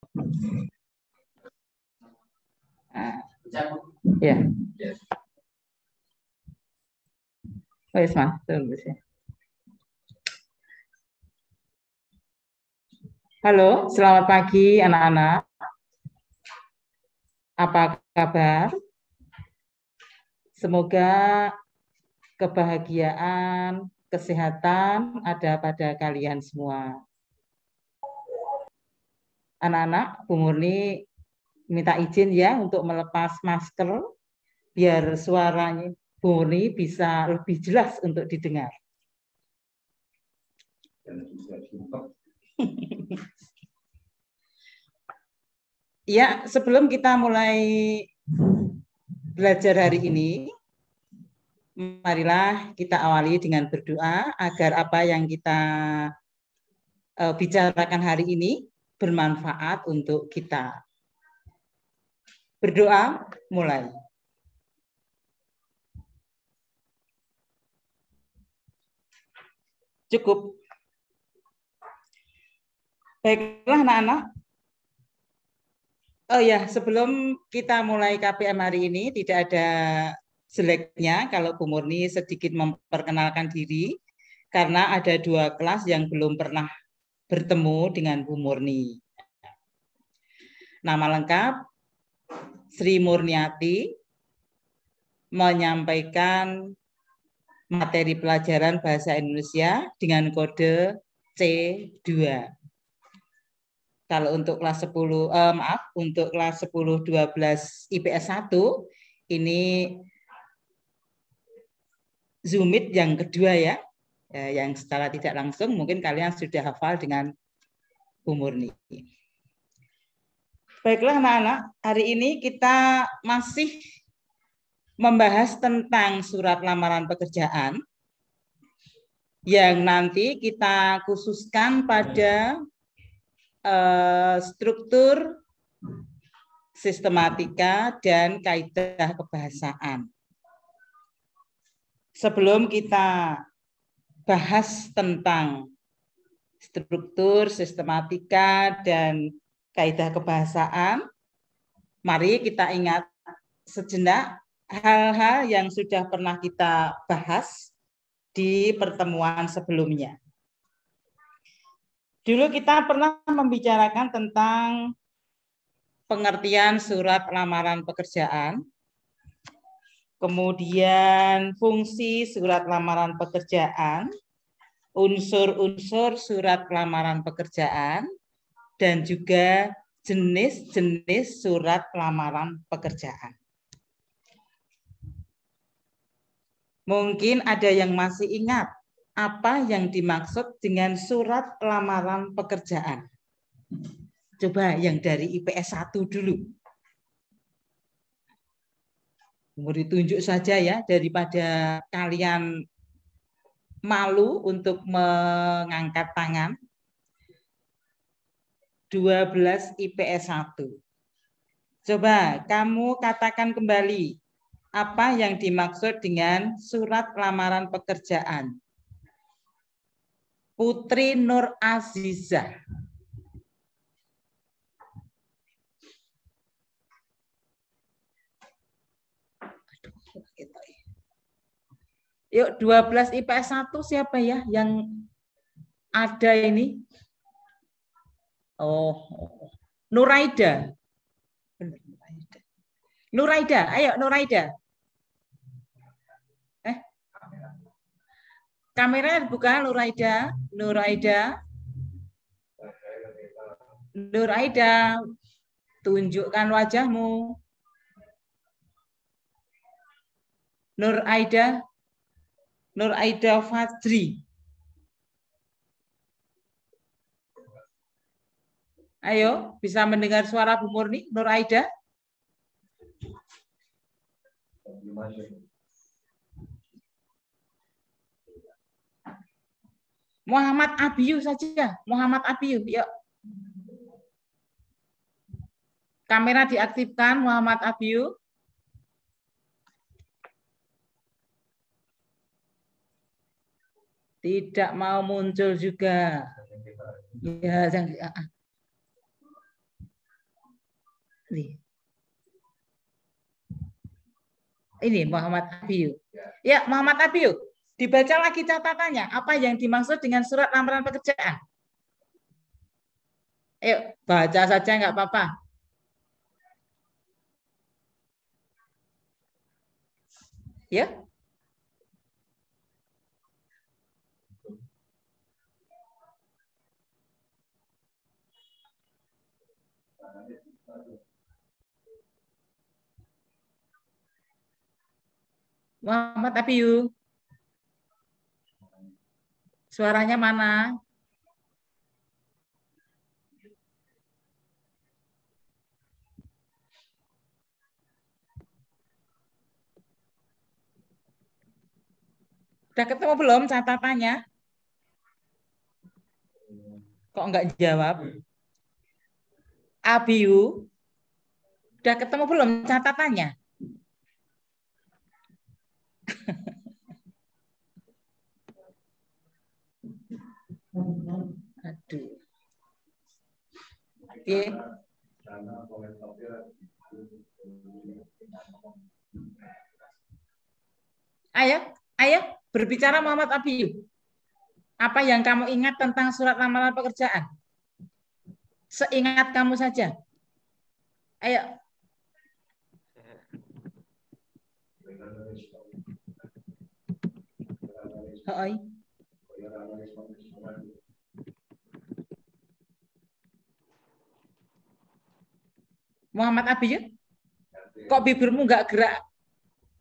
Ya. Oh, ya. Halo, selamat pagi anak-anak. Apa kabar? Semoga kebahagiaan, kesehatan ada pada kalian semua. Anak-anak, Bu Murni minta izin ya untuk melepas masker biar suaranya Bu Murni bisa lebih jelas untuk didengar. Ya, sebelum kita mulai belajar hari ini, marilah kita awali dengan berdoa agar apa yang kita bicarakan hari ini bermanfaat untuk kita. Berdoa, mulai. Cukup. Baiklah anak-anak. Oh ya, sebelum kita mulai KPM hari ini, tidak ada jeleknya kalau Bu Murni sedikit memperkenalkan diri, karena ada 2 kelas yang belum pernah bertemu dengan Bu Murni. Nama lengkap, Sri Murniati, menyampaikan materi pelajaran Bahasa Indonesia dengan kode C2. Kalau untuk kelas 10, untuk kelas 10, 12 IPS 1, ini Zoom Meet yang kedua ya, yang secara tidak langsung mungkin kalian sudah hafal dengan Bu Murni. Baiklah anak-anak, hari ini kita masih membahas tentang surat lamaran pekerjaan yang nanti kita khususkan pada struktur, sistematika, dan kaidah kebahasaan. Sebelum kita bahas tentang struktur, sistematika, dan kaidah kebahasaan, mari kita ingat sejenak hal-hal yang sudah pernah kita bahas di pertemuan sebelumnya. Dulu kita pernah membicarakan tentang pengertian surat lamaran pekerjaan, kemudian fungsi surat lamaran pekerjaan, unsur-unsur surat lamaran pekerjaan, dan juga jenis-jenis surat lamaran pekerjaan. Mungkin ada yang masih ingat apa yang dimaksud dengan surat lamaran pekerjaan. Coba yang dari IPS 1 dulu. Mau ditunjuk saja ya, daripada kalian malu untuk mengangkat tangan. 12 IPS 1. Coba kamu katakan kembali apa yang dimaksud dengan surat lamaran pekerjaan. Putri Nur Azizah. Yuk 12 IPS 1 siapa ya yang ada ini? Oh, Nuraida. Nuraida, ayo Nuraida. Kamera buka Nuraida, Nuraida. Nuraida, tunjukkan wajahmu. Nuraida, Nuraida Fadri. Ayo, bisa mendengar suara Bu Murni, Nuraida? Muhammad Abiyu saja, Muhammad Abiyu, yuk. Kamera diaktifkan, Muhammad Abiyu. Tidak mau muncul juga. Ya, Ini Muhammad Abiyu. Ya, Muhammad Abiyu, dibaca lagi catatannya. Apa yang dimaksud dengan surat lamaran pekerjaan? Ayo, baca saja nggak apa-apa. Ya. Muhammad Abiyu. Suaranya mana? Udah ketemu belum catatannya? Kok nggak jawab? Abiyu, udah ketemu belum catatannya? Aduh. Oke. Ayo, ayo berbicara Muhammad Abiyu. Apa yang kamu ingat tentang surat lamaran pekerjaan? Seingat kamu saja. Ayo. Hoi. Muhammad Abiyu, kok bibirmu nggak gerak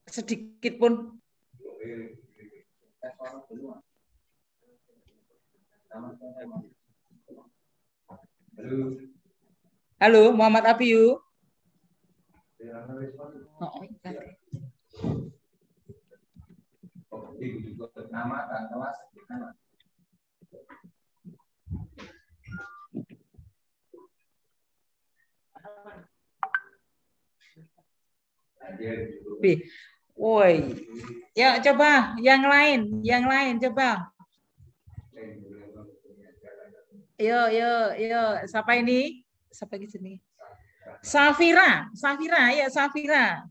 sedikit pun? Halo, Muhammad Abiyu. B. Woi, ya coba yang lain coba. Yo, siapa ini? Siapa di sini? Safira, ya Safira.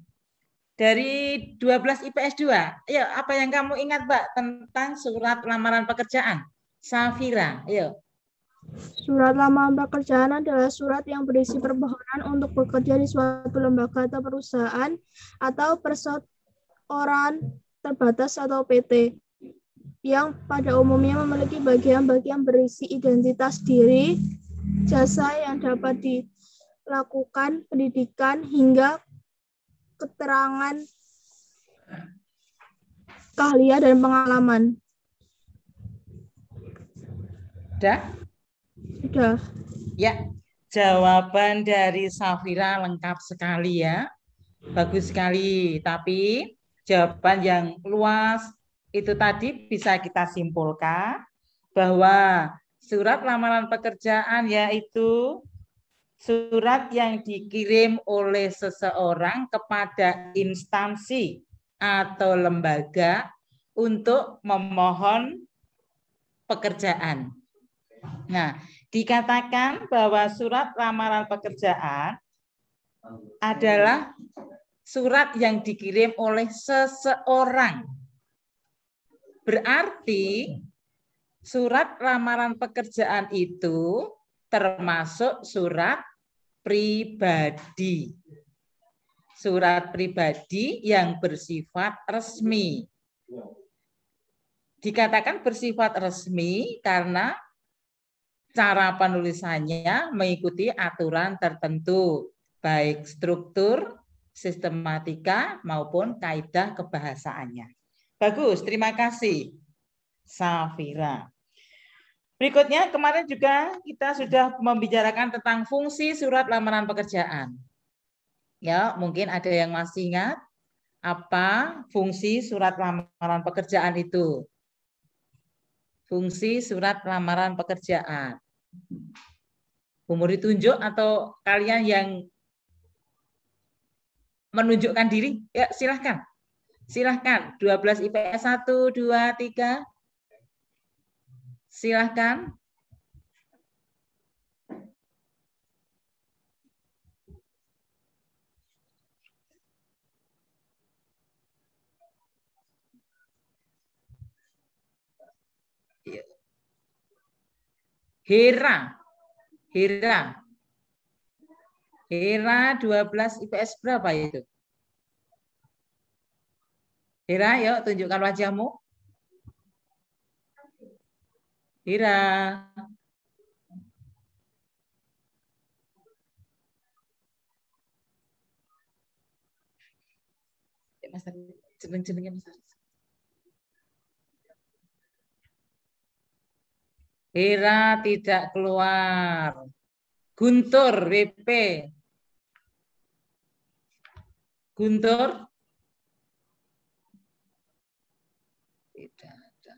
Dari 12 IPS 2. Ayo, apa yang kamu ingat, Mbak, tentang surat lamaran pekerjaan? Safira, ayo. Surat lamaran pekerjaan adalah surat yang berisi permohonan untuk bekerja di suatu lembaga atau perusahaan atau perseorangan terbatas atau PT yang pada umumnya memiliki bagian-bagian berisi identitas diri, jasa yang dapat dilakukan, pendidikan, hingga keterangan keahlian dan pengalaman. Sudah? Sudah. Ya, jawaban dari Safira lengkap sekali ya. Bagus sekali, tapi jawaban yang luas itu tadi bisa kita simpulkan bahwa surat lamaran pekerjaan yaitu surat yang dikirim oleh seseorang kepada instansi atau lembaga untuk memohon pekerjaan. Nah, dikatakan bahwa surat lamaran pekerjaan adalah surat yang dikirim oleh seseorang. Berarti surat lamaran pekerjaan itu termasuk surat pribadi. Surat pribadi yang bersifat resmi. Dikatakan bersifat resmi karena cara penulisannya mengikuti aturan tertentu, baik struktur, sistematika, maupun kaidah kebahasaannya. Bagus, terima kasih, Safira. Berikutnya, kemarin juga kita sudah membicarakan tentang fungsi surat lamaran pekerjaan. Ya, mungkin ada yang masih ingat apa fungsi surat lamaran pekerjaan itu. Fungsi surat lamaran pekerjaan. Umur ditunjuk atau kalian yang menunjukkan diri? Ya, silahkan. Silahkan. 12 IPS 1, 2, 3. Silahkan. Hera. Hera. Hera 12 IPS berapa itu? Hera, yuk tunjukkan wajahmu. Hera. Mas, jeneng-jenengnya Mas. Hera tidak keluar. Guntur, WP. Guntur. Tidak ada.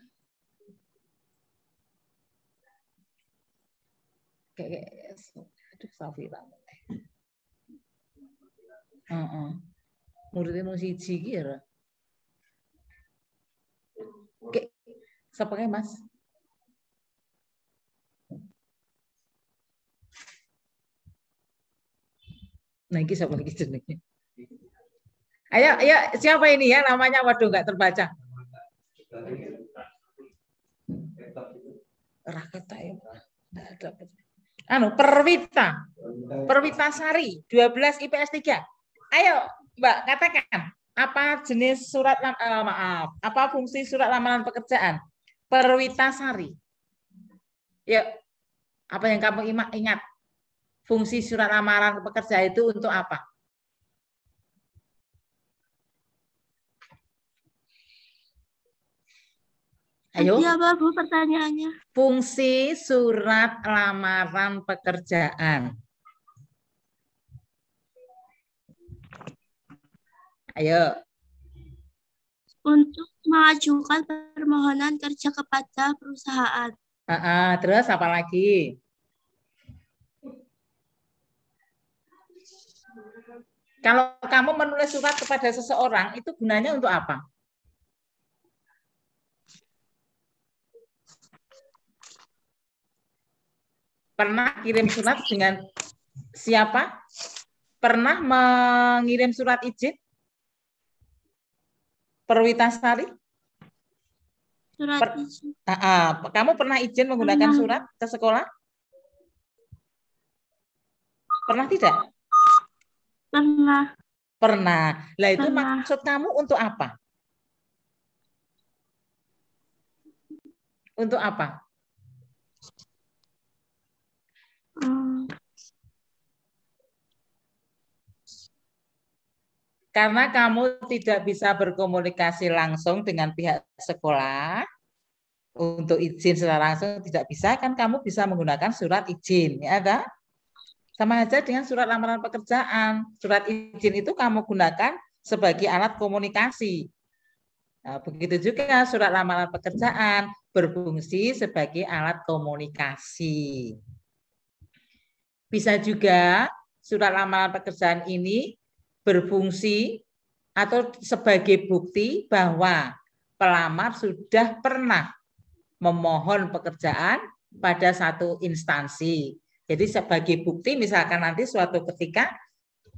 Kayak, aduh, Safira. Muridnya mau siji kira. Oke, siapa kayak Mas? Nah, ini siapa lagi jenengnya? Ayo, siapa ini ya namanya? Waduh, nggak terbaca. Raketa ya, nggak ada. Perwita. Perwita Sari, 12 IPS 3. Ayo, Mbak, katakan apa jenis surat apa fungsi surat lamaran pekerjaan? Perwita Sari. Yuk, apa yang kamu ingat? Fungsi surat lamaran pekerjaan itu untuk apa? Ayo. Apa Bu pertanyaannya? Fungsi surat lamaran pekerjaan. Ayo. Untuk mengajukan permohonan kerja kepada perusahaan. Terus apa lagi? Kalau kamu menulis surat kepada seseorang, itu gunanya untuk apa? Pernah kirim surat dengan siapa? Pernah mengirim surat izin? Perwita Sari? Surat izin. Kamu pernah izin menggunakan surat ke sekolah? Pernah tidak? Pernah. Pernah. Lah itu maksud kamu untuk apa? Untuk apa? Karena kamu tidak bisa berkomunikasi langsung dengan pihak sekolah, untuk izin secara langsung tidak bisa, kan kamu bisa menggunakan surat izin, ya ada? Sama aja dengan surat lamaran pekerjaan. Surat izin itu kamu gunakan sebagai alat komunikasi. Nah, begitu juga surat lamaran pekerjaan berfungsi sebagai alat komunikasi. Bisa juga surat lamaran pekerjaan ini berfungsi atau sebagai bukti bahwa pelamar sudah pernah memohon pekerjaan pada satu instansi. Jadi sebagai bukti misalkan nanti suatu ketika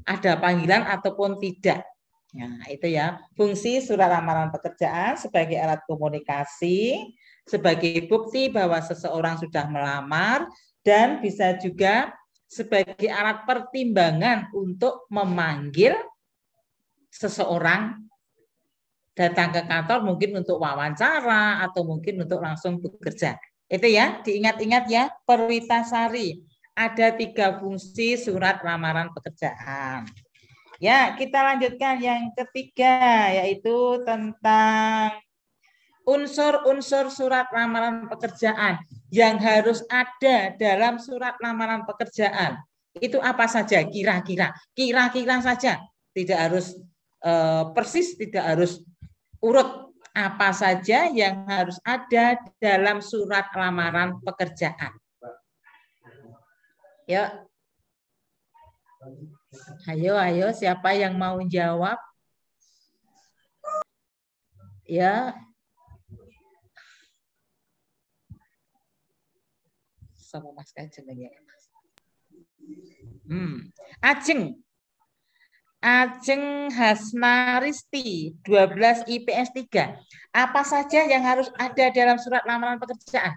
ada panggilan ataupun tidak. Nah, itu ya, fungsi surat lamaran pekerjaan sebagai alat komunikasi, sebagai bukti bahwa seseorang sudah melamar, dan bisa juga sebagai alat pertimbangan untuk memanggil seseorang datang ke kantor mungkin untuk wawancara atau mungkin untuk langsung bekerja. Itu ya, diingat-ingat ya, Perwita Sari. Ada 3 fungsi surat lamaran pekerjaan. Ya, kita lanjutkan yang ketiga, yaitu tentang unsur-unsur surat lamaran pekerjaan yang harus ada dalam surat lamaran pekerjaan. Itu apa saja kira-kira? Kira-kira saja, tidak harus persis, tidak harus urut. Apa saja yang harus ada dalam surat lamaran pekerjaan? Ya. Ayo, siapa yang mau jawab? Ya. Sama Mas Kajeng ya. Ajeng Hasnaristi, 12 IPS 3. Apa saja yang harus ada dalam surat lamaran pekerjaan?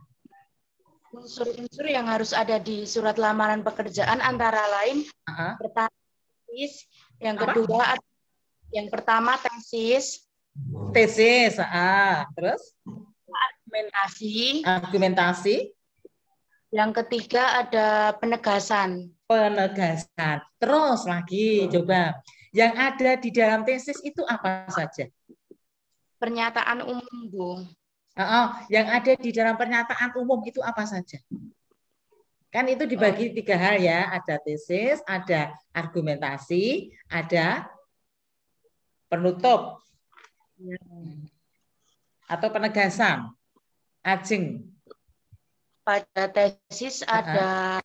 Unsur-unsur yang harus ada di surat lamaran pekerjaan antara lain pertama tesis, yang kedua yang pertama tesis, terus argumentasi, yang ketiga ada penegasan. Terus lagi coba yang ada di dalam tesis itu apa saja? Pernyataan umum, Bu. Yang ada di dalam pernyataan umum itu apa saja? Kan itu dibagi 3 hal ya, ada tesis, ada argumentasi, ada penutup atau penegasan. Ajeng. Pada tesis ada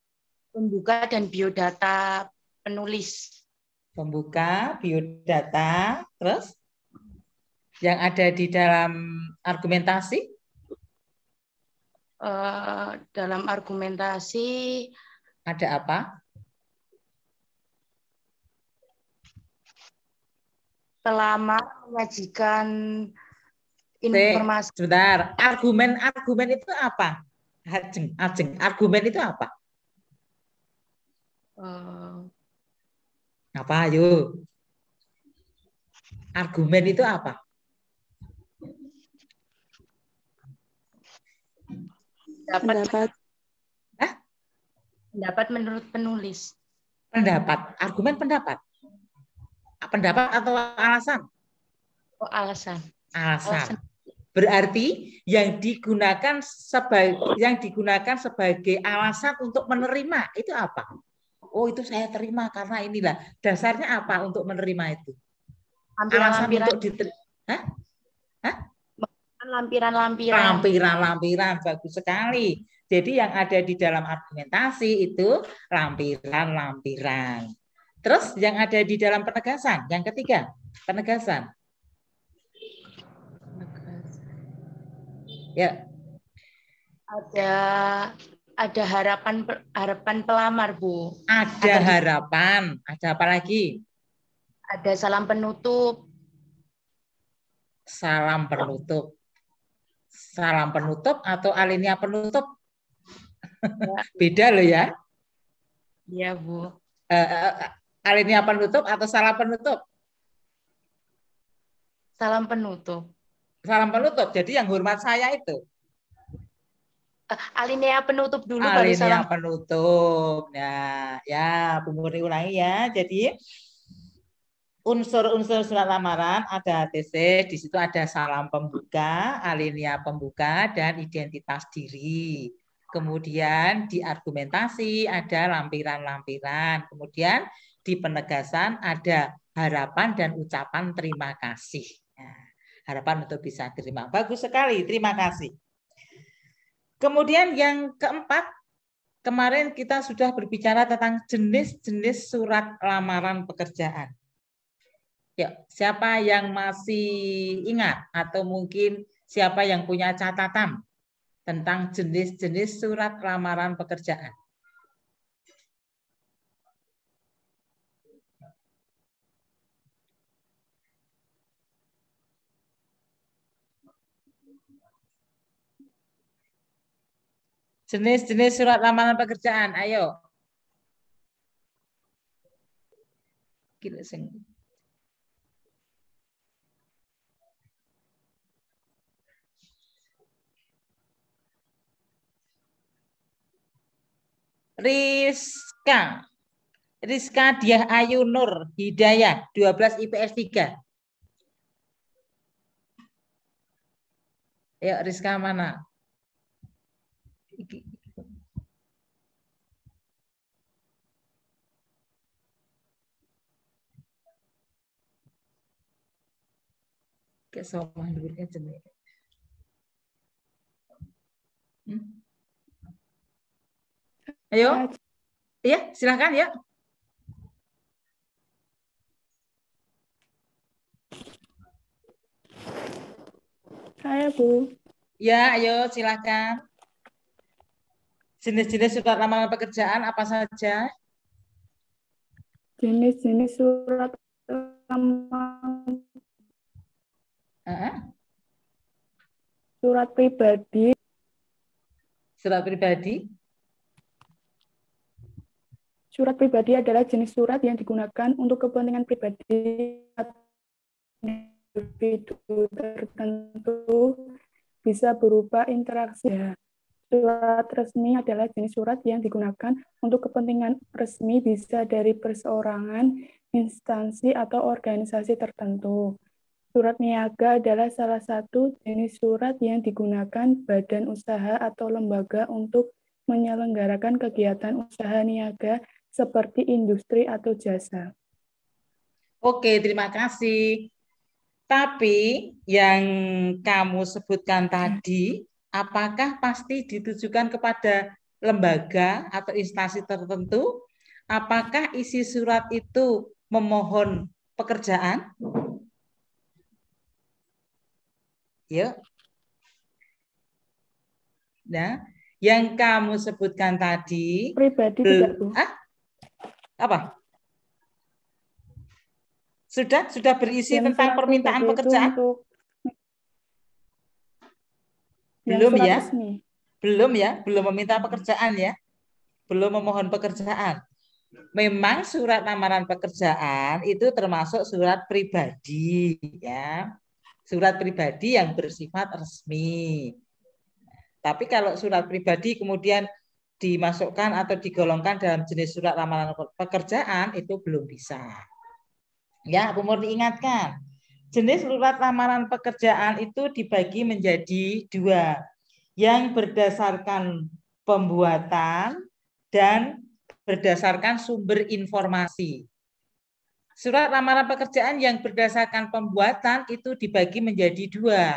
pembuka dan biodata penulis. Pembuka, biodata, terus yang ada di dalam argumentasi? Dalam argumentasi ada apa? Pelamar menyajikan informasi. Sebentar, argumen itu apa? Ajeng. Argumen itu apa? Apa, ayo? Argumen itu apa? Pendapat menurut penulis. Pendapat, argumen pendapat. Pendapat atau alasan? Alasan. Berarti yang digunakan sebagai alasan untuk menerima itu apa? Oh, itu saya terima karena inilah. Dasarnya apa untuk menerima itu? Alasan untuk diterima. Lampiran, bagus sekali. Jadi yang ada di dalam argumentasi itu lampiran. Terus yang ada di dalam penegasan, yang ketiga, penegasan. Ya. Ada harapan pelamar, Bu. Ada harapan. Ada apa lagi? Ada salam penutup. Salam penutup. Salam penutup atau alinea penutup? Beda loh ya. Iya, Bu. Alinea penutup atau salam penutup? Salam penutup. Salam penutup. Jadi yang hormat saya itu. Alinea penutup dulu baru salam penutup. Nah, ya, Bu Murni ulangi ya. Jadi unsur-unsur surat lamaran ada tesis, di situ ada salam pembuka, alinea pembuka, dan identitas diri. Kemudian di argumentasi ada lampiran-lampiran. Kemudian di penegasan ada harapan dan ucapan terima kasih. Nah, harapan untuk bisa terima. Bagus sekali, terima kasih. Kemudian yang keempat, kemarin kita sudah berbicara tentang jenis-jenis surat lamaran pekerjaan. Ya, siapa yang masih ingat atau mungkin siapa yang punya catatan tentang jenis-jenis surat lamaran pekerjaan? Jenis-jenis surat lamaran pekerjaan, ayo. Rizka Diah Ayu Nur Hidayah 12 IPS 3. Ayo Rizka mana? Kayak sama dulunya jenis. Ayo, ya silakan ya. Saya, Bu. Ya, ayo silakan. Jenis-jenis surat lamaran pekerjaan apa saja? Jenis-jenis surat lamaran. Surat pribadi. Surat pribadi? Surat pribadi adalah jenis surat yang digunakan untuk kepentingan pribadi atau individu tertentu, bisa berupa interaksi. Surat resmi adalah jenis surat yang digunakan untuk kepentingan resmi, bisa dari perseorangan, instansi, atau organisasi tertentu. Surat niaga adalah salah satu jenis surat yang digunakan badan usaha atau lembaga untuk menyelenggarakan kegiatan usaha niaga seperti industri atau jasa. Oke, terima kasih. Tapi yang kamu sebutkan tadi, apakah pasti ditujukan kepada lembaga atau instansi tertentu? Apakah isi surat itu memohon pekerjaan? Ya. Nah, yang kamu sebutkan tadi pribadi tidak, Bu. Apa? Sudah berisi yang tentang permintaan pekerjaan? Belum ya? Resmi. Belum ya? Belum meminta pekerjaan ya? Belum memohon pekerjaan. Memang surat lamaran pekerjaan itu termasuk surat pribadi ya. Surat pribadi yang bersifat resmi. Tapi kalau surat pribadi kemudian dimasukkan atau digolongkan dalam jenis surat lamaran pekerjaan itu belum bisa. Ya, Bu Murni ingatkan. Jenis surat lamaran pekerjaan itu dibagi menjadi dua. Yang berdasarkan pembuatan dan berdasarkan sumber informasi. Surat lamaran pekerjaan yang berdasarkan pembuatan itu dibagi menjadi dua.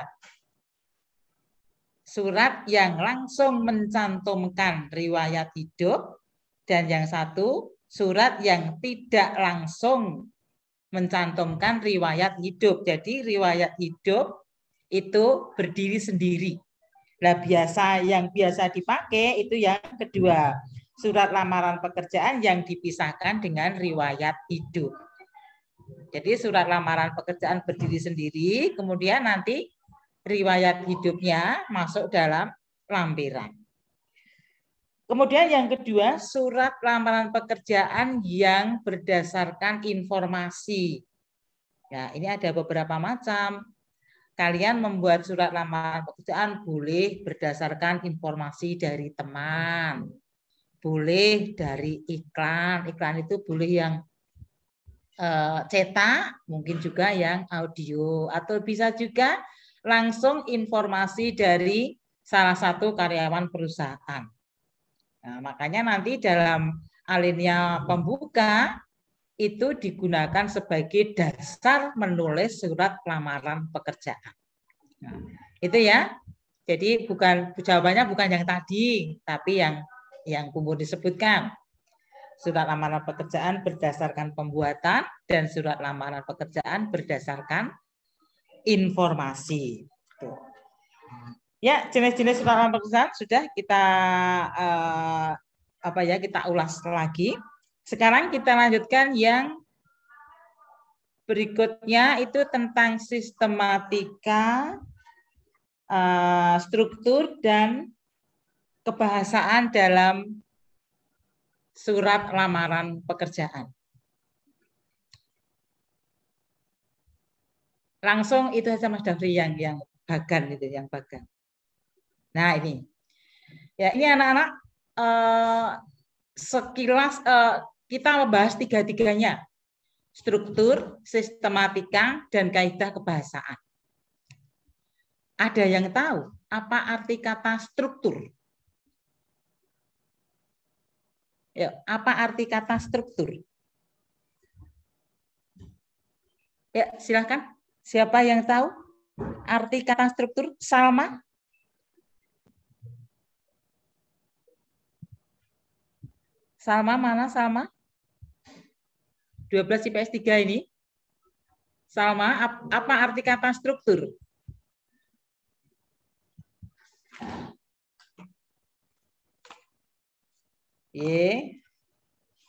Surat yang langsung mencantumkan riwayat hidup dan yang satu surat yang tidak langsung mencantumkan riwayat hidup. Jadi riwayat hidup itu berdiri sendiri. Nah, yang biasa dipakai itu yang kedua, surat lamaran pekerjaan yang dipisahkan dengan riwayat hidup. Jadi surat lamaran pekerjaan berdiri sendiri, kemudian nanti riwayat hidupnya masuk dalam lampiran. Kemudian yang kedua, surat lamaran pekerjaan yang berdasarkan informasi. Ya, ini ada beberapa macam. Kalian membuat surat lamaran pekerjaan boleh berdasarkan informasi dari teman. Boleh dari iklan. Iklan itu boleh yang cetak, mungkin juga yang audio. Atau bisa juga langsung informasi dari salah satu karyawan perusahaan. Nah, makanya nanti dalam alinea pembuka itu digunakan sebagai dasar menulis surat lamaran pekerjaan. Nah, itu ya. Jadi jawabannya bukan yang tadi, tapi yang Bumbu disebutkan. Surat lamaran pekerjaan berdasarkan pembuatan dan surat lamaran pekerjaan berdasarkan informasi. Tuh. Ya, jenis-jenis surat lamaran pekerjaan sudah kita kita ulas lagi. Sekarang kita lanjutkan yang berikutnya itu tentang sistematika, struktur dan kebahasaan dalam surat lamaran pekerjaan. Langsung itu saja Mas Dafri yang bagan itu, yang bagan. Nah ini, ya ini anak-anak sekilas kita membahas tiga-tiganya, struktur, sistematika, dan kaidah kebahasaan. Ada yang tahu apa arti kata struktur? Ya, apa arti kata struktur? Ya, silakan. Siapa yang tahu arti kata struktur? Salma? Salma mana Salma? 12 IPS 3 ini. Salma, apa arti kata struktur?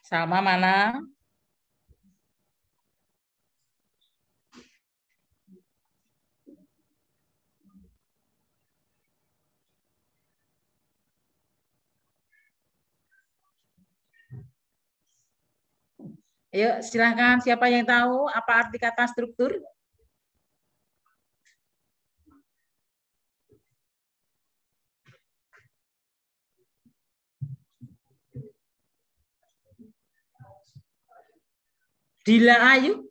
Salma mana? Ayo silakan, siapa yang tahu apa arti kata struktur? Dila Ayu?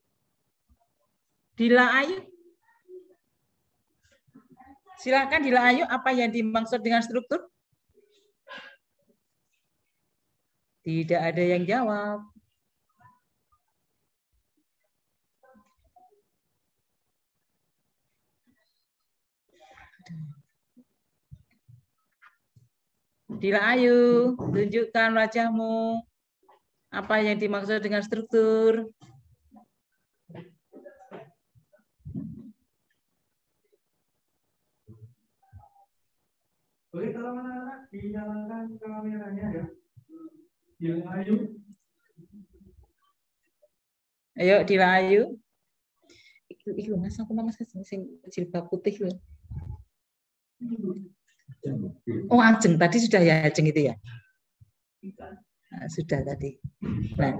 Dila Ayu? Silakan Dila Ayu, apa yang dimaksud dengan struktur? Tidak ada yang jawab. Dila Ayu, tunjukkan wajahmu. Apa yang dimaksud dengan struktur? Boleh kalau anak-anak dinyalakan kameranya ya. Dila Ayu. Ayo Dila Ayu. Iku Mas aku Mas sing jilbab putih lho. Oh, Ajeng tadi sudah ya, Ajeng itu ya. Nah, sudah tadi. Nah.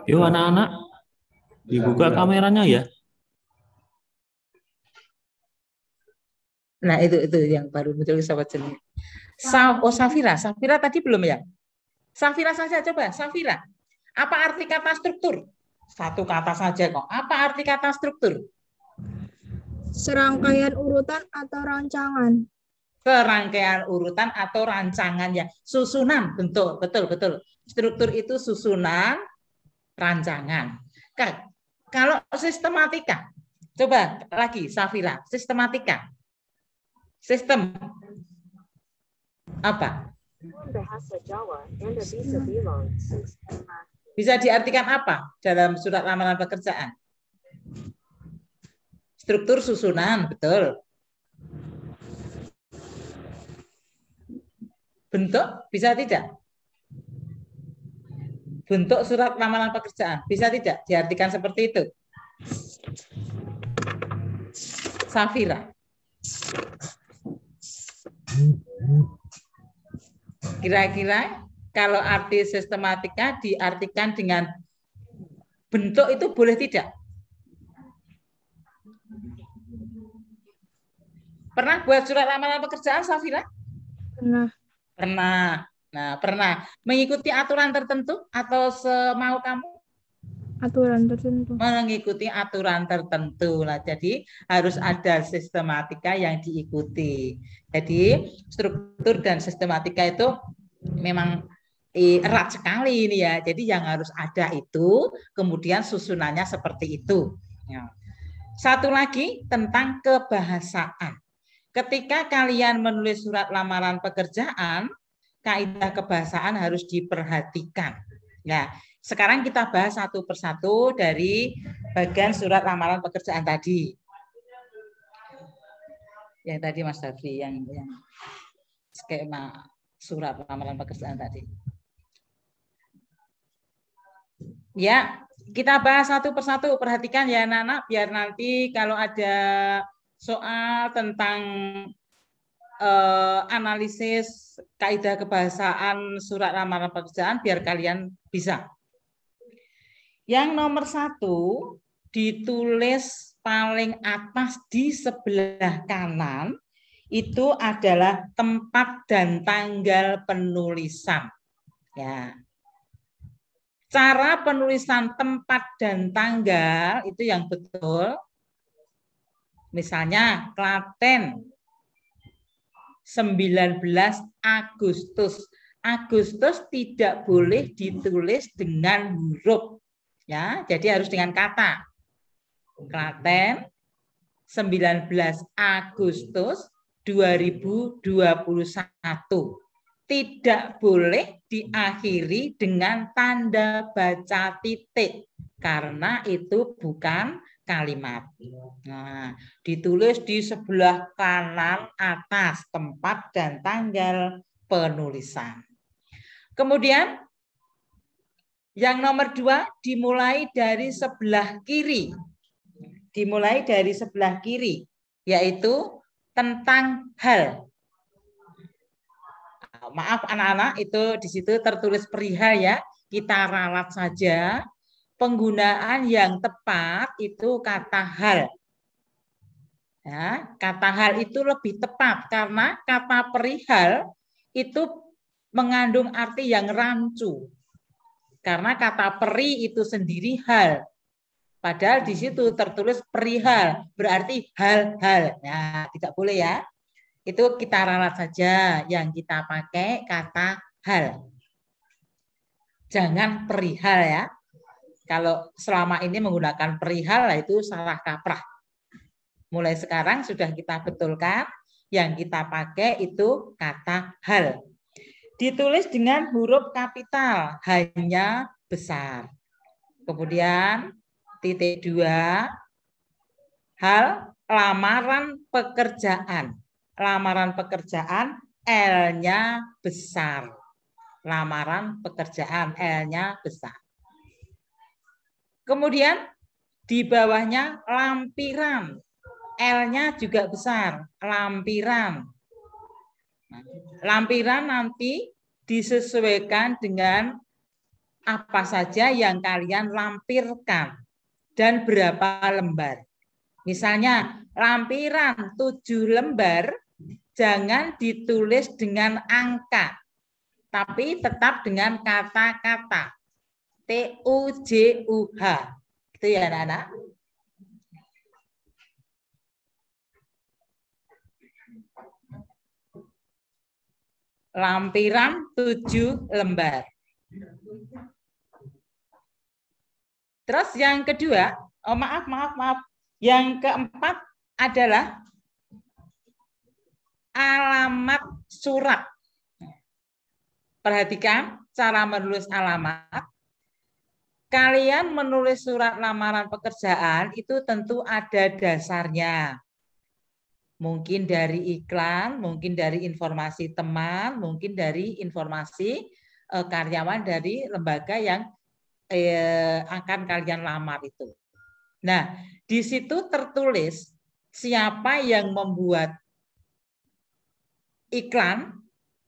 Yuk anak-anak, dibuka kameranya ya. Nah itu yang baru muncul sahabat jenis. Oh Safira tadi belum ya? Safira saja coba, Safira. Apa arti kata struktur? Satu kata saja kok. Apa arti kata struktur? Serangkaian urutan atau rancangan. Serangkaian urutan atau rancangan ya. Susunan, betul. Struktur itu susunan, rancangan. Kalau sistematika, coba lagi Safira, sistematika. Sistem apa? Bahasa Jawa bisa diartikan apa dalam surat lamaran pekerjaan? Struktur susunan, betul. Bentuk bisa tidak? Bentuk surat lamaran pekerjaan bisa tidak diartikan seperti itu? Safira. Kira-kira kalau arti sistematika diartikan dengan bentuk itu boleh tidak? Pernah buat surat lamaran pekerjaan, Safira? Pernah. Pernah. Mengikuti aturan tertentu atau semau kamu? Aturan tertentu. Mengikuti aturan tertentu lah. Jadi harus ada sistematika yang diikuti. Jadi struktur dan sistematika itu memang erat sekali ini ya. Jadi yang harus ada itu, kemudian susunannya seperti itu. Satu lagi tentang kebahasaan. Ketika kalian menulis surat lamaran pekerjaan, kaidah kebahasaan harus diperhatikan. Nah, sekarang kita bahas satu persatu dari bagian surat lamaran pekerjaan tadi. Yang tadi Mas Davi, yang skema surat lamaran pekerjaan tadi. Ya, kita bahas satu persatu. Perhatikan ya anak-anak, biar nanti kalau ada soal tentang analisis kaidah kebahasaan surat lamaran pekerjaan, biar kalian bisa. Yang nomor 1 ditulis paling atas di sebelah kanan itu adalah tempat dan tanggal penulisan. Ya. Cara penulisan tempat dan tanggal itu yang betul. Misalnya Klaten 19 Agustus. Agustus tidak boleh ditulis dengan huruf. Ya, jadi harus dengan kata. Klaten 19 Agustus 2021. Tidak boleh diakhiri dengan tanda baca titik karena itu bukan kalimat. Nah, ditulis di sebelah kanan atas tempat dan tanggal penulisan. Kemudian yang nomor 2 dimulai dari sebelah kiri. Dimulai dari sebelah kiri, yaitu tentang hal. Maaf anak-anak, itu di situ tertulis perihal ya. Kita ralat saja. Penggunaan yang tepat itu kata hal. Ya, kata hal itu lebih tepat karena kata perihal itu mengandung arti yang rancu. Karena kata peri itu sendiri hal. Padahal di situ tertulis perihal, berarti hal-hal. Nah, tidak boleh ya. Itu kita ralat saja, yang kita pakai kata hal. Jangan perihal ya. Kalau selama ini menggunakan perihal, itu salah kaprah. Mulai sekarang sudah kita betulkan, yang kita pakai itu kata hal. Ditulis dengan huruf kapital, hanya besar. Kemudian titik 2, hal lamaran pekerjaan. Lamaran pekerjaan, L-nya besar. Lamaran pekerjaan, L-nya besar. Kemudian di bawahnya lampiran. L-nya juga besar. Lampiran. Lampiran nanti disesuaikan dengan apa saja yang kalian lampirkan dan berapa lembar. Misalnya lampiran 7 lembar, jangan ditulis dengan angka, tapi tetap dengan kata-kata. TUJUH. Itu ya anak-anak. Lampiran 7 lembar. Terus yang kedua, maaf. Yang keempat adalah alamat surat. Perhatikan cara menulis alamat. Kalian menulis surat lamaran pekerjaan itu tentu ada dasarnya. Mungkin dari iklan, mungkin dari informasi teman, mungkin dari informasi karyawan dari lembaga yang akan kalian lamar itu. Nah, di situ tertulis siapa yang membuat iklan,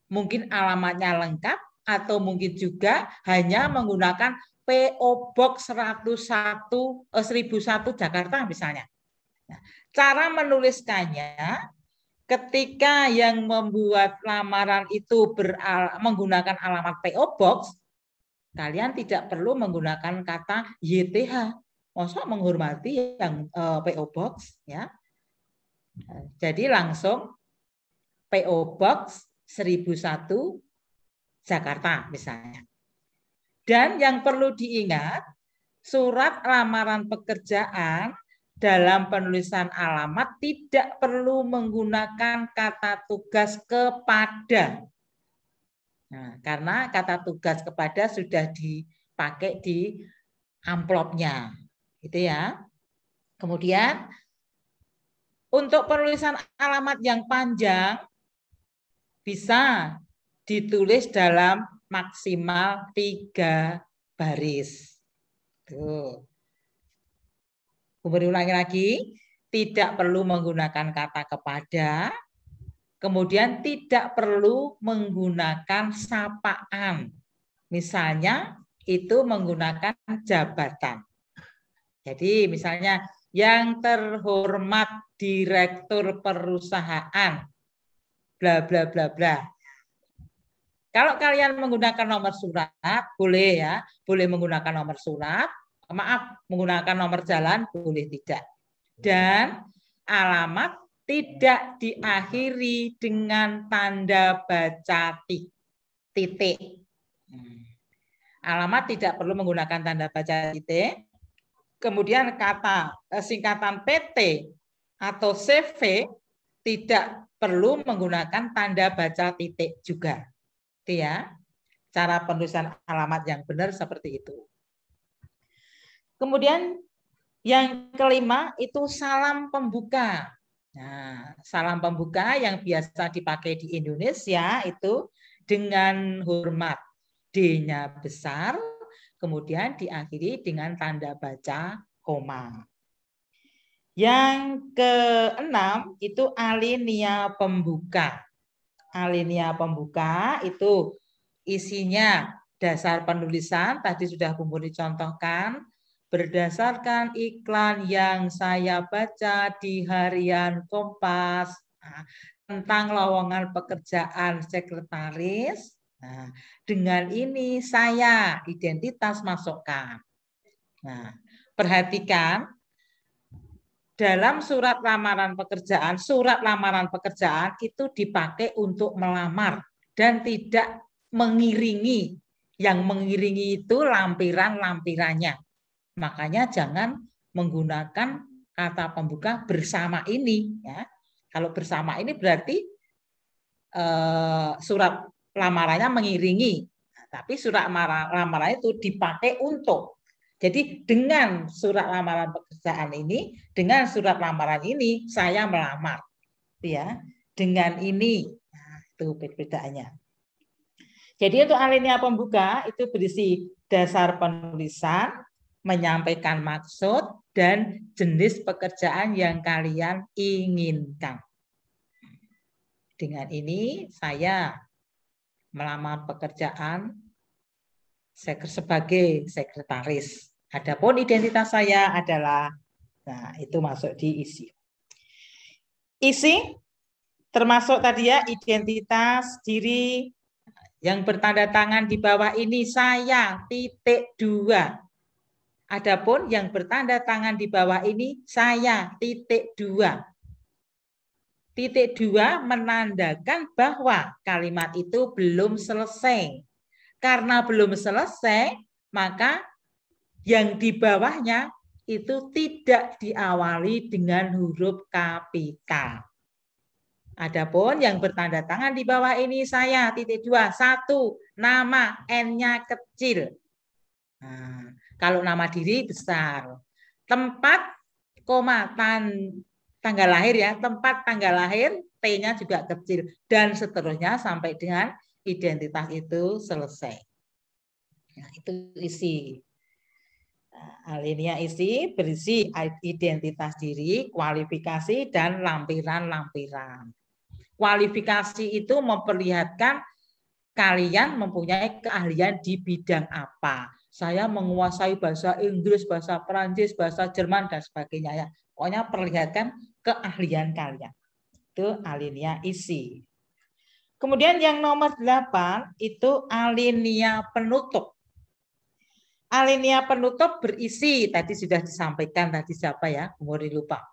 mungkin alamatnya lengkap, atau mungkin juga hanya menggunakan PO Box 1001 Jakarta misalnya. Nah, cara menuliskannya, ketika yang membuat lamaran itu menggunakan alamat PO Box, kalian tidak perlu menggunakan kata YTH. Maksud menghormati yang PO Box ya. Jadi langsung PO Box 1001 Jakarta misalnya. Dan yang perlu diingat, surat lamaran pekerjaan dalam penulisan alamat tidak perlu menggunakan kata tugas kepada. Nah, karena kata tugas kepada sudah dipakai di amplopnya. Gitu ya. Kemudian untuk penulisan alamat yang panjang bisa ditulis dalam maksimal 3 baris. Tuh. Ulangi lagi, tidak perlu menggunakan kata kepada, kemudian tidak perlu menggunakan sapaan. Misalnya itu menggunakan jabatan. Jadi misalnya yang terhormat direktur perusahaan, bla bla bla bla. Kalau kalian menggunakan nomor surat, boleh ya, boleh menggunakan nomor surat, maaf, menggunakan nomor jalan, boleh tidak. Dan alamat tidak diakhiri dengan tanda baca titik. Alamat tidak perlu menggunakan tanda baca titik. Kemudian kata singkatan PT atau CV tidak perlu menggunakan tanda baca titik juga. Itu ya, cara penulisan alamat yang benar seperti itu. Kemudian yang kelima itu salam pembuka. Nah, salam pembuka yang biasa dipakai di Indonesia itu dengan hormat. D-nya besar, kemudian diakhiri dengan tanda baca koma. Yang keenam itu alinea pembuka. alinea pembuka itu isinya dasar penulisan, tadi sudah Bu Murni contohkan, berdasarkan iklan yang saya baca di harian Kompas tentang lowongan pekerjaan sekretaris. Nah, dengan ini saya identitas masukkan. Nah, perhatikan dalam surat lamaran pekerjaan itu dipakai untuk melamar dan tidak mengiringi. Yang mengiringi itu lampiran-lampirannya. Makanya jangan menggunakan kata pembuka bersama ini. Ya. Kalau bersama ini berarti surat lamarannya mengiringi. Nah, tapi surat lamaran itu dipakai untuk. Jadi dengan surat lamaran pekerjaan ini, dengan surat lamaran ini saya melamar, ya. Dengan ini, nah, itu perbedaannya. Jadi untuk alinea pembuka itu berisi dasar penulisan, menyampaikan maksud dan jenis pekerjaan yang kalian inginkan. Dengan ini saya melamar pekerjaan sebagai sekretaris. Adapun identitas saya adalah, nah itu masuk di isi. Isi termasuk tadi ya identitas diri yang bertanda tangan di bawah ini saya .2. Adapun yang bertanda tangan di bawah ini saya .2. Titik 2 menandakan bahwa kalimat itu belum selesai. Karena belum selesai, maka yang di bawahnya itu tidak diawali dengan huruf kapital. Adapun yang bertanda tangan di bawah ini saya .2, 1, nama N-nya kecil. Nah, kalau nama diri besar. Tempat, koma, tanggal lahir ya, tempat tanggal lahir T-nya juga kecil dan seterusnya sampai dengan identitas itu selesai. Nah, itu isi. Nah, alinea isi berisi identitas diri, kualifikasi dan lampiran-lampiran. Kualifikasi itu memperlihatkan kalian mempunyai keahlian di bidang apa. Saya menguasai bahasa Inggris, bahasa Perancis, bahasa Jerman dan sebagainya ya. Pokoknya perlihatkan keahlian kalian. Itu alinea isi. Kemudian yang nomor 8 itu alinea penutup. Alinea penutup berisi, tadi sudah disampaikan tadi siapa ya, Murni lupa.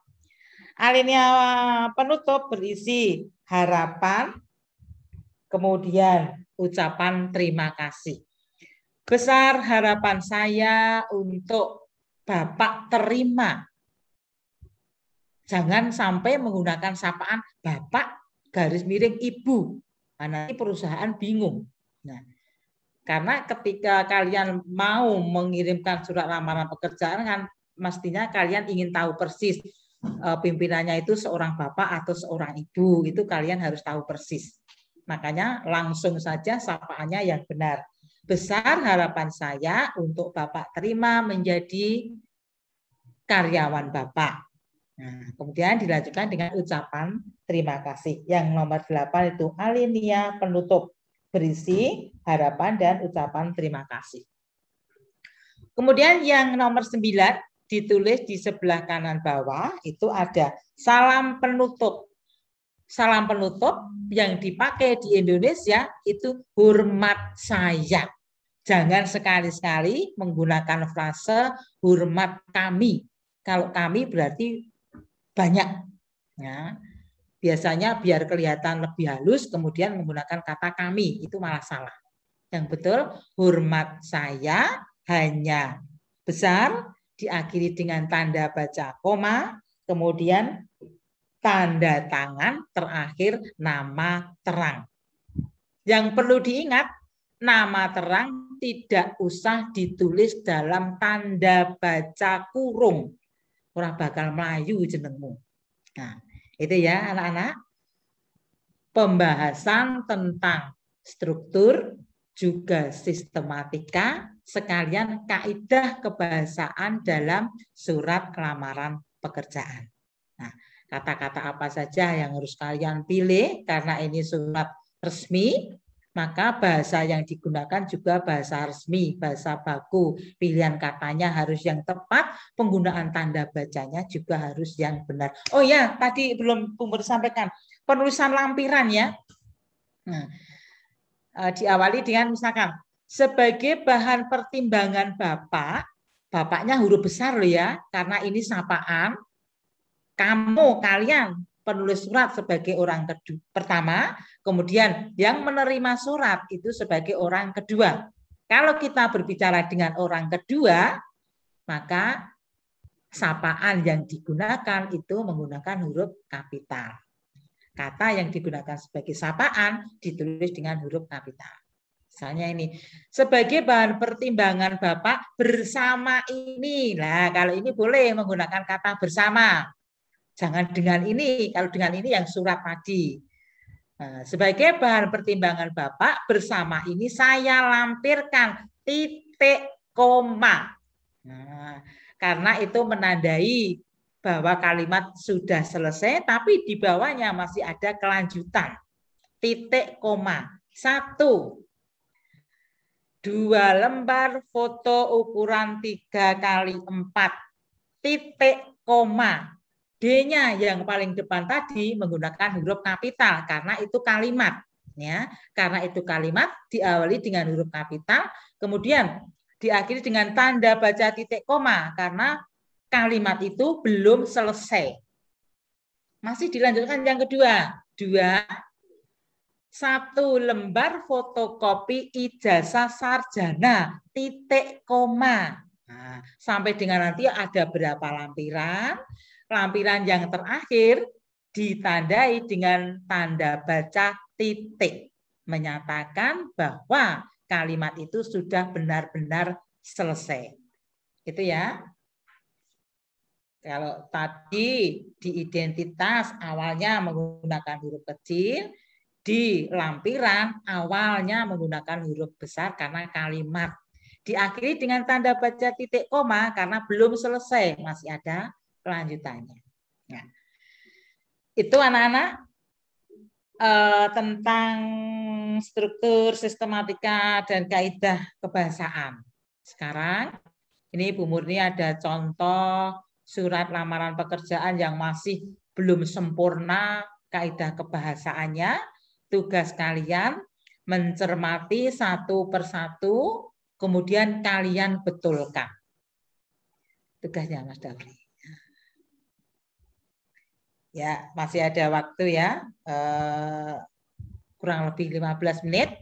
Alinea penutup berisi harapan, kemudian ucapan terima kasih. Besar harapan saya untuk Bapak terima. Jangan sampai menggunakan sapaan Bapak garis miring Ibu. Nanti perusahaan bingung. Nah, karena ketika kalian mau mengirimkan surat lamaran pekerjaan kan mestinya kalian ingin tahu persis pimpinannya itu seorang bapak atau seorang ibu, itu kalian harus tahu persis. Makanya langsung saja sapaannya yang benar. Besar harapan saya untuk Bapak terima menjadi karyawan Bapak. Nah, kemudian dilanjutkan dengan ucapan terima kasih. Yang nomor 8 itu alinea penutup berisi harapan dan ucapan terima kasih. Kemudian yang nomor 9 ditulis di sebelah kanan bawah itu ada salam penutup. Salam penutup yang dipakai di Indonesia itu hormat saya. Jangan sekali-sekali menggunakan frase hormat kami. Kalau kami berarti banyak. Ya. Biasanya biar kelihatan lebih halus kemudian menggunakan kata kami. Itu malah salah. Yang betul hormat saya hanya besar diakhiri dengan tanda baca koma, kemudian tanda tangan terakhir nama terang. Yang perlu diingat, nama terang tidak usah ditulis dalam tanda baca kurung. Ora bakal melayu jenengmu. Nah, itu ya anak-anak. Pembahasan tentang struktur juga sistematika sekalian kaidah kebahasaan dalam surat lamaran pekerjaan. Nah, kata-kata apa saja yang harus kalian pilih karena ini surat resmi, maka bahasa yang digunakan juga bahasa resmi, bahasa baku. Pilihan katanya harus yang tepat, penggunaan tanda bacanya juga harus yang benar. Oh ya, tadi belum Bumur sampaikan, penulisan lampiran ya. Nah, diawali dengan misalkan, sebagai bahan pertimbangan Bapak, Bapaknya huruf besar loh ya, karena ini sapaan, kamu, kalian, penulis surat sebagai orang pertama, kemudian yang menerima surat itu sebagai orang kedua. Kalau kita berbicara dengan orang kedua, maka sapaan yang digunakan itu menggunakan huruf kapital. Kata yang digunakan sebagai sapaan ditulis dengan huruf kapital. Misalnya ini, sebagai bahan pertimbangan Bapak bersama ini. Nah, kalau ini boleh menggunakan kata bersama. Jangan dengan ini, kalau dengan ini yang surat tadi. Nah, sebagai bahan pertimbangan Bapak, bersama ini saya lampirkan titik koma. Nah, karena itu menandai bahwa kalimat sudah selesai, tapi di bawahnya masih ada kelanjutan. Titik koma. 1. 2 lembar foto ukuran 3x4. Titik koma. D-nya yang paling depan tadi menggunakan huruf kapital karena itu kalimat, ya. Karena itu kalimat diawali dengan huruf kapital, kemudian diakhiri dengan tanda baca titik koma karena kalimat itu belum selesai. Masih dilanjutkan yang kedua. 2. 1 lembar fotokopi ijazah sarjana titik koma. Nah, sampai dengan nanti ada berapa lampiran? Lampiran yang terakhir ditandai dengan tanda baca titik, menyatakan bahwa kalimat itu sudah benar-benar selesai. Itu ya. Kalau tadi di identitas awalnya menggunakan huruf kecil, di lampiran awalnya menggunakan huruf besar karena kalimat. Diakhiri dengan tanda baca titik koma karena belum selesai, masih ada kelanjutannya. Nah, itu anak-anak tentang struktur, sistematika, dan kaidah kebahasaan. Sekarang ini Bu Murni ada contoh surat lamaran pekerjaan yang masih belum sempurna kaidah kebahasaannya. Tugas kalian mencermati satu persatu, kemudian kalian betulkan. Tugasnya Mas Dafri. Ya, masih ada waktu ya, kurang lebih 15 menit.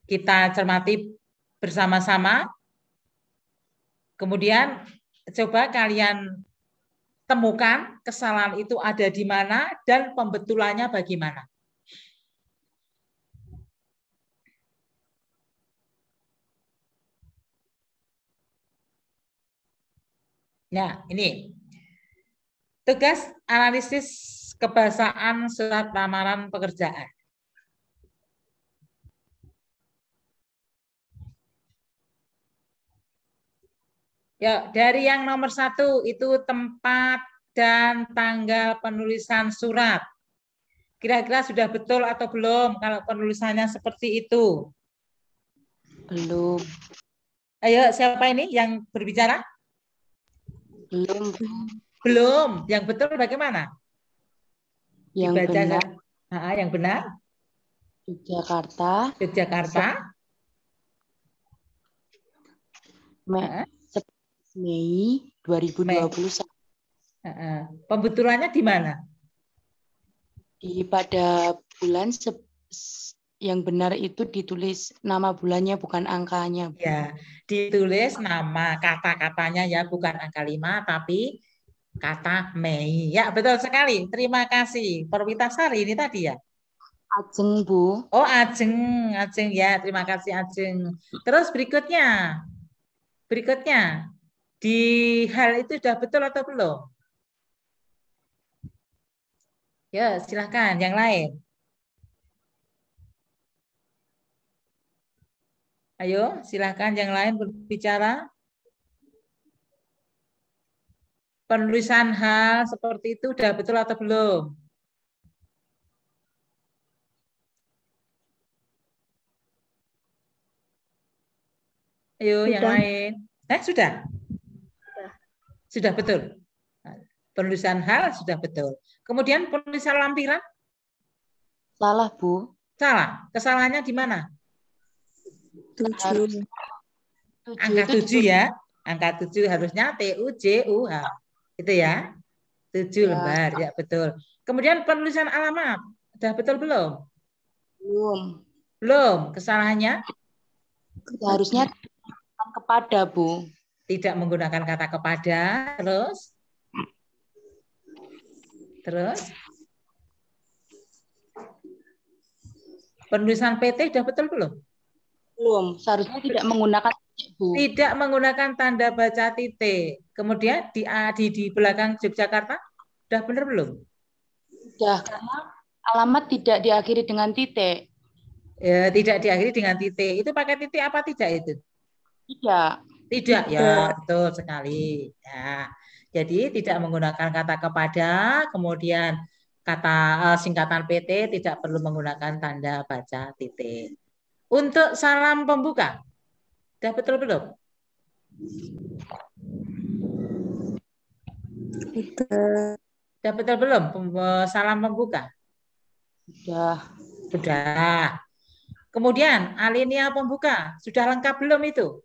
Kita cermati bersama-sama. Kemudian coba kalian temukan kesalahan itu ada di mana dan pembetulannya bagaimana. Nah, ini. Tugas analisis kebahasaan surat lamaran pekerjaan. Ya, dari yang nomor 1 itu tempat dan tanggal penulisan surat. Kira-kira sudah betul atau belum kalau penulisannya seperti itu? Belum. Ayo, siapa ini yang berbicara? Belum. Belum. Yang betul bagaimana? Yang dibaca benar. Yang benar. Yogyakarta. Yogyakarta. Mei 2021. Pembetulannya di mana? Pada bulan yang benar itu ditulis nama bulannya bukan angkanya. Ya, ditulis nama kata-katanya ya, bukan angka 5 tapi kata Mei. Ya, betul sekali. Terima kasih. Perwitasari ini tadi ya. Ajeng, Bu. Oh, Ajeng, Ajeng ya. Terima kasih Ajeng. Terus berikutnya. Di hal itu sudah betul atau belum? Ya, silakan yang lain. Ayo, silakan yang lain berbicara. Penulisan hal seperti itu sudah betul atau belum? Ayo yang Sudah. lain. Sudah? Sudah betul. Penulisan hal sudah betul. Kemudian penulisan lampiran? Salah, Bu. Salah. Kesalahannya di mana? 7. Angka 7 ya. Angka 7 harusnya TUJUH. Itu ya. 7 lembar. Ya, betul. Kemudian penulisan alamat. Sudah betul belum? Belum. Belum. Kesalahannya? Harusnya kepada, Bu. Tidak menggunakan kata kepada. Terus? Penulisan PT sudah betul belum? Belum. Seharusnya tidak menggunakan titik, Bu. Tidak menggunakan tanda baca titik. Kemudian di belakang Yogyakarta sudah benar belum? Sudah, karena alamat tidak diakhiri dengan titik. Ya, tidak diakhiri dengan titik. Itu pakai titik apa tidak itu? Tidak. Tidak, ya, betul sekali. Ya. Jadi tidak menggunakan kata kepada, kemudian kata singkatan PT tidak perlu menggunakan tanda baca titik. Untuk salam pembuka, sudah betul belum? Sudah betul belum salam pembuka? Sudah. Kemudian alinea pembuka, sudah lengkap belum itu?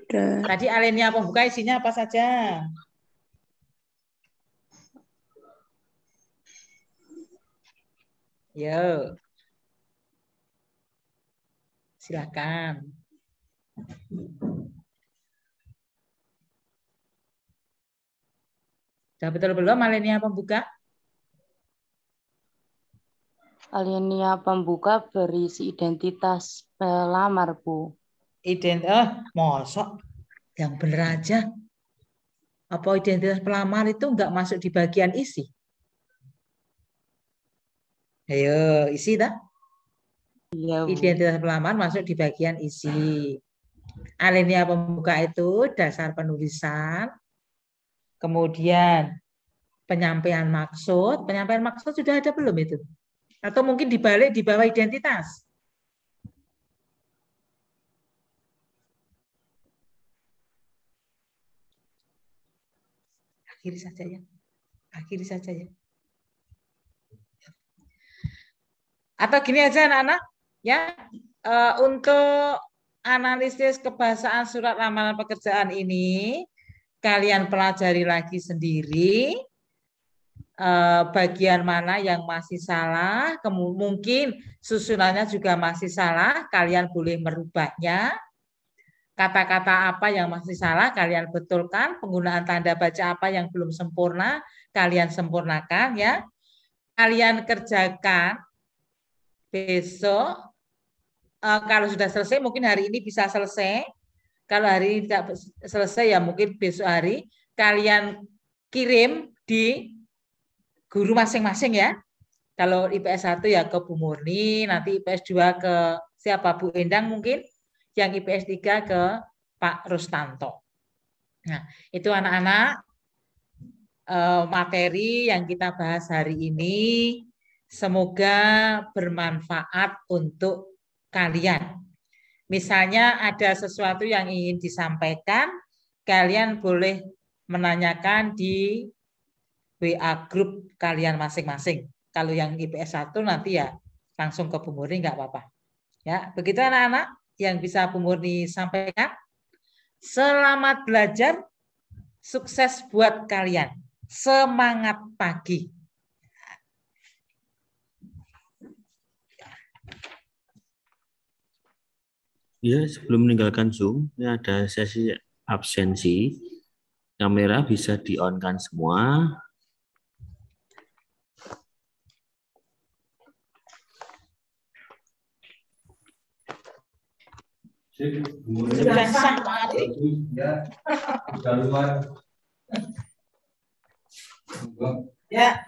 Sudah. Tadi alinea pembuka isinya apa saja? Yo. Silakan. Sudah betul belum alinea pembuka? Alinea pembuka berisi identitas pelamar, Bu. Mosok yang bener aja. Apa identitas pelamar itu enggak masuk di bagian isi? Ayo, isi dah. Iya, Bu. Identitas pelamar masuk di bagian isi. Alinea pembuka itu dasar penulisan. Kemudian penyampaian maksud. Penyampaian maksud sudah ada belum itu? Atau mungkin dibalik di bawah identitas? Akhiri saja ya. Akhiri saja ya. Atau gini aja anak-anak, ya, untuk analisis kebahasaan surat lamaran pekerjaan ini, kalian pelajari lagi sendiri bagian mana yang masih salah, mungkin susunannya juga masih salah, kalian boleh merubahnya. Kata-kata apa yang masih salah, kalian betulkan. Penggunaan tanda baca apa yang belum sempurna, kalian sempurnakan ya. Kalian kerjakan besok. Kalau sudah selesai, mungkin hari ini bisa selesai. Kalau hari ini tidak selesai, ya mungkin besok hari. Kalian kirim di guru masing-masing ya. Kalau IPS 1 ya ke Bu Murni, nanti IPS 2 ke siapa? Bu Endang mungkin. Yang IPS 3 ke Pak Rustanto. Nah, itu anak-anak materi yang kita bahas hari ini. Semoga bermanfaat untuk kalian. Misalnya ada sesuatu yang ingin disampaikan, kalian boleh menanyakan di WA grup kalian masing-masing. Kalau yang IPS 1 nanti ya langsung ke Bu Murni nggak apa-apa. Ya, begitu anak-anak yang bisa Bu Murni sampaikan. Selamat belajar, sukses buat kalian. Semangat pagi. Ya, sebelum meninggalkan Zoom, ini ada sesi absensi. Kamera bisa di-on-kan semua. Sudah sah, Pak. Ya.